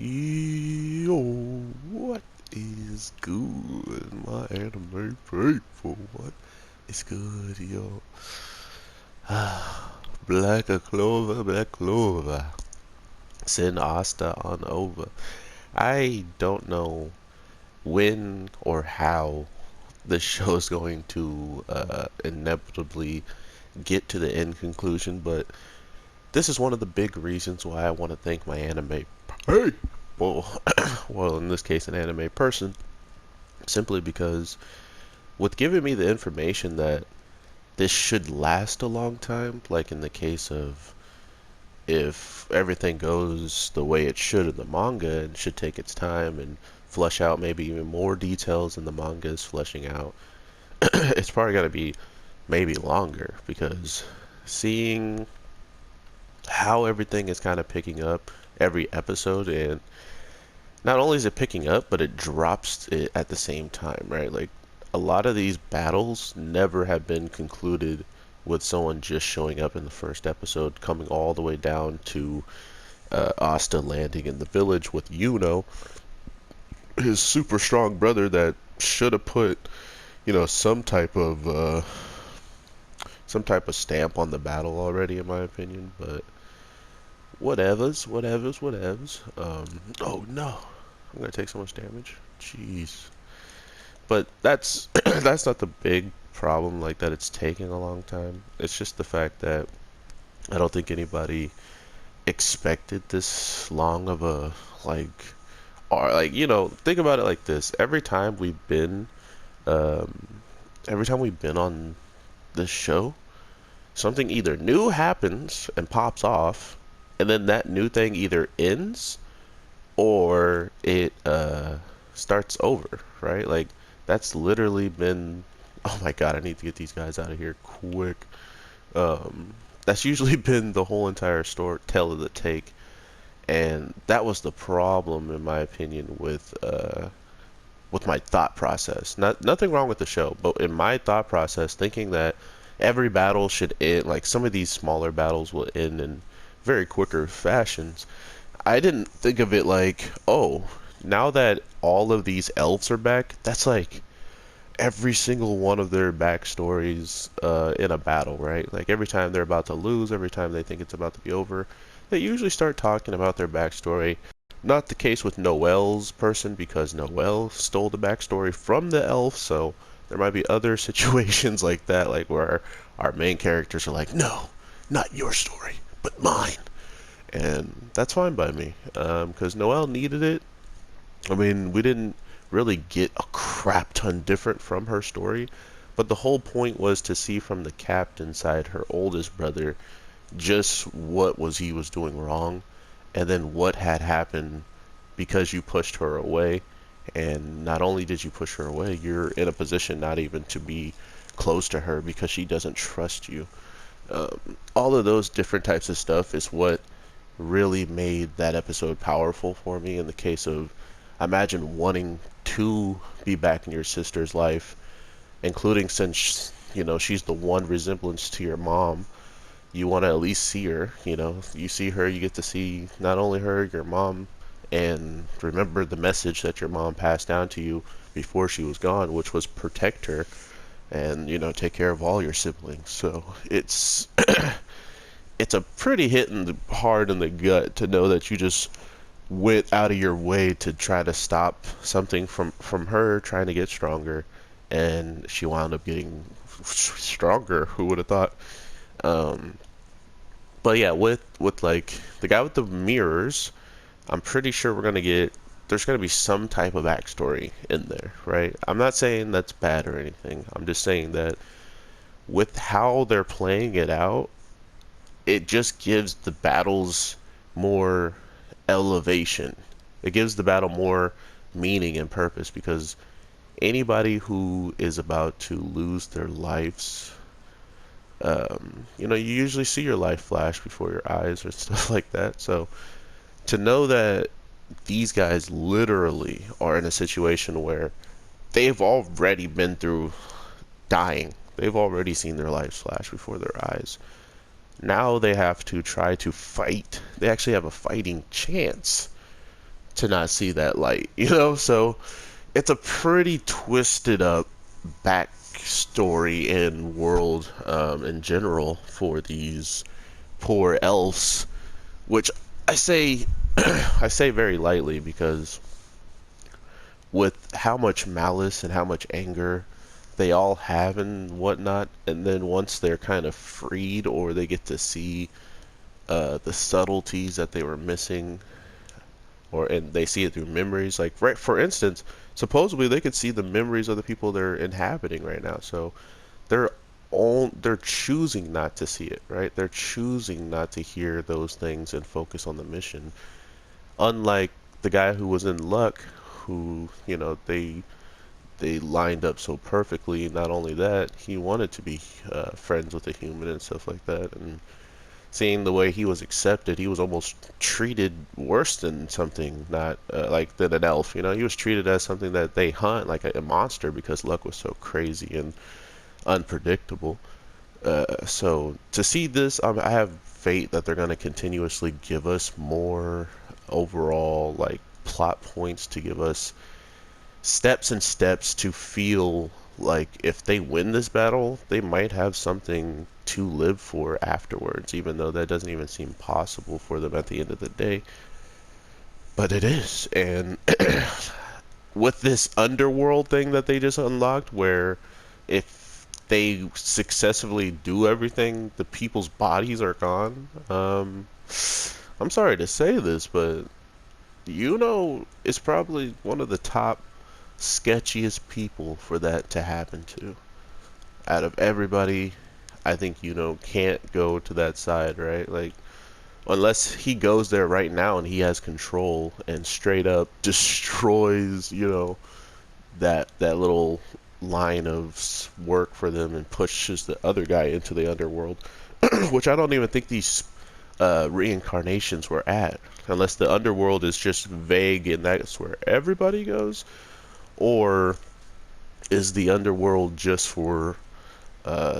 Yo, what is good, my anime faithful? What is good, yo? Black Clover. Send Asta on over. I don't know when or how the show is going to inevitably get to the end conclusion, but this is one of the big reasons why I want to thank my anime. Hey! Well, well, in this case, an anime person, simply because with giving me the information that this should last a long time, like in the case of if everything goes the way it should in the manga, and should take its time and flesh out maybe even more details than the manga is fleshing out, it's probably got to be maybe longer because seeing how everything is kind of picking up every episode, and not only is it picking up, but it drops it at the same time, right? Like a lot of these battles never have been concluded with someone just showing up in the first episode, coming all the way down to Asta landing in the village with his super strong brother that should have put, some type of stamp on the battle already, in my opinion. But whatevers. Oh no, I'm gonna take so much damage. Jeez. But that's that's not the big problem, like that it's taking a long time. It's just the fact that I don't think anybody expected this long of a think about it like this. Um every time we've been on this show, something either new happens and pops off, and then that new thing either ends or it starts over, right? Like that's literally been. Oh my god, I need to get these guys out of here quick. That's usually been the whole entire story, tale of the take, and that was the problem, in my opinion, with my thought process. Nothing wrong with the show, but in my thought process, thinking that every battle should end, like some of these smaller battles will end in very quicker fashions. I didn't think of it like, oh, now that all of these elves are back, that's like every single one of their backstories in a battle, right? Like every time they're about to lose, every time they think it's about to be over, they usually start talking about their backstory. Not the case with Noelle's person because Noelle stole the backstory from the elf, so there might be other situations like that, like where our main characters are like, no, not your story, but mine. And that's fine by me, because Noelle needed it. I mean, we didn't really get a crap ton different from her story, but the whole point was to see from the captain side, her oldest brother, just he was doing wrong, and then what had happened because you pushed her away. And not only did you push her away, you're in a position not even to be close to her because she doesn't trust you. All of those different types of stuff is what really made that episode powerful for me, in the case of imagine wanting to be back in your sister's life, including since she's the one resemblance to your mom. You want to at least see her. You see her, you get to see not only her, your mom, and remember the message that your mom passed down to you before she was gone, which was protect her and take care of all your siblings. So it's it's a pretty hard in the gut to know that you just went out of your way to try to stop something from her trying to get stronger, and she wound up getting stronger. Who would have thought? Um, but yeah, with like the guy with the mirrors, I'm pretty sure there's gonna be some type of backstory in there, right? I'm not saying that's bad or anything. I'm just saying that with how they're playing it out, it just gives the battles more elevation. It gives the battle more meaning and purpose, because anybody who is about to lose their lives, you usually see your life flash before your eyes or stuff like that. So to know that these guys literally are in a situation where they've already been through dying, they've already seen their lives flash before their eyes. Now they have to try to fight. They actually have a fighting chance to not see that light, you know? So it's a pretty twisted up backstory and world in general for these poor elves, which I say I say very lightly because with how much malice and how much anger they all have and whatnot, and then once they're kind of freed or they get to see the subtleties that they were missing, or and they see it through memories. Like, right, for instance, supposedly they could see the memories of the people they're inhabiting right now. So they're they're choosing not to see it, right? They're choosing not to hear those things and focus on the mission. Unlike the guy who was in luck, who, you know, they lined up so perfectly. Not only that, he wanted to be friends with a human and stuff like that. And seeing the way he was accepted, he was almost treated worse than something not like than an elf. You know, he was treated as something that they hunt, like a monster, because luck was so crazy and unpredictable. So to see this, I have faith that they're going to continuously give us more overall like plot points to give us steps and steps to feel like if they win this battle, they might have something to live for afterwards, even though that doesn't even seem possible for them at the end of the day. But it is. And with this underworld thing that they just unlocked, where if they successfully do everything, the people's bodies are gone. I'm sorry to say this, but you know, it's probably one of the top sketchiest people for that to happen to. Out of everybody, I think, you know, can't go to that side, right? Like, unless he goes there right now and he has control and straight up destroys, you know, that little line of work for them and pushes the other guy into the underworld, which I don't even think these reincarnations were at, unless the underworld is just vague and that's where everybody goes, or is the underworld just for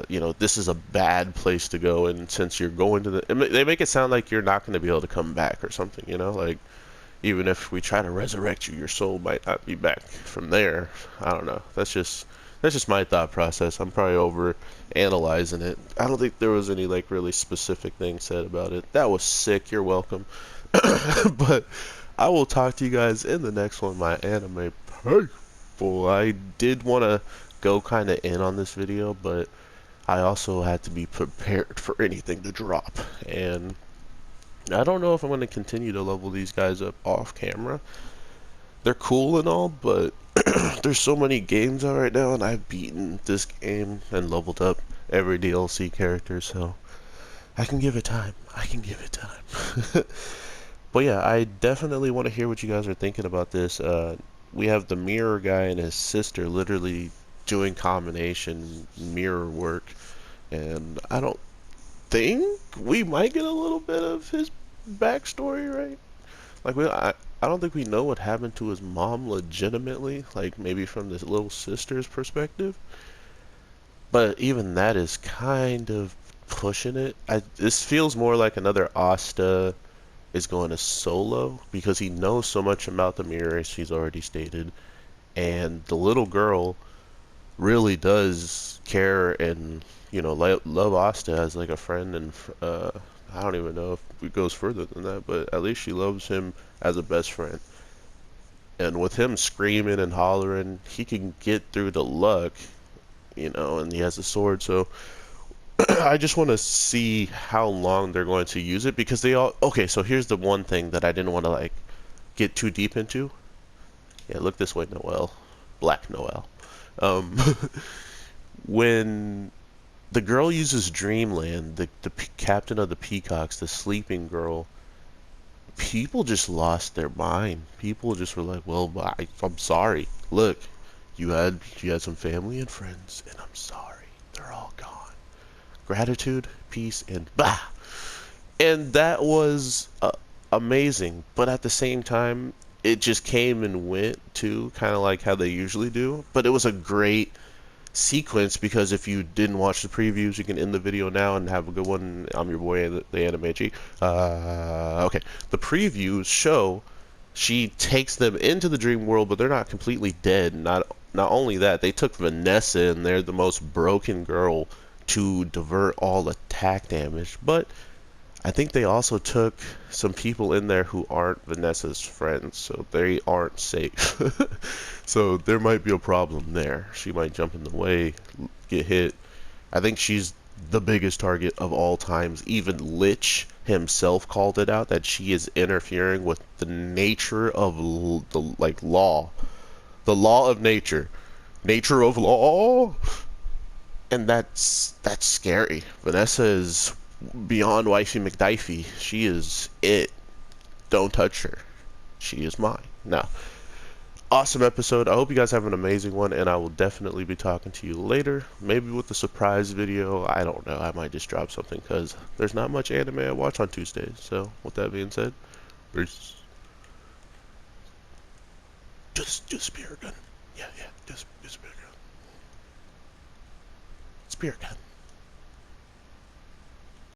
you know, this is a bad place to go, and since you're going to they make it sound like you're not going to be able to come back or something, you know, like even if we try to resurrect you, your soul might not be back from there. I don't know. That's just my thought process. I'm probably over analyzing it. I don't think there was any like really specific thing said about it. That was sick. You're welcome. But I will talk to you guys in the next one, my anime people. I did want to go kind of in on this video, but I also had to be prepared for anything to drop. And I don't know if I'm going to continue to level these guys up off camera. They're cool and all, but there's so many games out right now, and I've beaten this game and leveled up every DLC character, so I can give it time. I can give it time. But yeah, I definitely want to hear what you guys are thinking about this. We have the mirror guy and his sister literally doing combination mirror work, and I don't think we might get a little bit of his backstory, right? Like, I don't think we know what happened to his mom legitimately, like maybe from this little sister's perspective. But even that is kind of pushing it. This feels more like another Asta is going to solo because he knows so much about the mirror, as he's already stated, and the little girl really does care and, you know, love Asta as like a friend, and I don't even know if it goes further than that, but at least she loves him as a best friend. And with him screaming and hollering, he can get through the luck, you know, and he has a sword, so I just want to see how long they're going to use it, because they all... Okay, so here's the one thing that I didn't want to, like, get too deep into. Yeah, look this way, Noel. Black Noel. Um, when the girl uses Dreamland, the captain of the Peacocks, the sleeping girl, people just lost their mind. People just were like, well, I'm sorry. Look, you had some family and friends, and I'm sorry. They're all gone. Gratitude, peace, and bah. And that was amazing. But at the same time, it just came and went too, kind of like how they usually do. But it was a great sequence, because if you didn't watch the previews, you can end the video now and have a good one. I'm your boy, the Anime G. Okay, the previews show She takes them into the dream world, but they're not completely dead. Not only that, they took Vanessa, and they're the most broken girl, to divert all attack damage. But I think they also took some people in there who aren't Vanessa's friends, so they aren't safe. So there might be a problem there. She might jump in the way, get hit. I think she's the biggest target of all times. Even Lich himself called it out that she is interfering with the nature of the the law of nature, nature of law, and that's scary. Vanessa is beyond wifey McDifey. She is it. Don't touch her. She is mine. Now, awesome episode. I hope you guys have an amazing one, and I will definitely be talking to you later. Maybe with a surprise video. I don't know. I might just drop something because there's not much anime I watch on Tuesdays. So, with that being said, peace. Just spear gun. Yeah, just spear gun. Spear gun.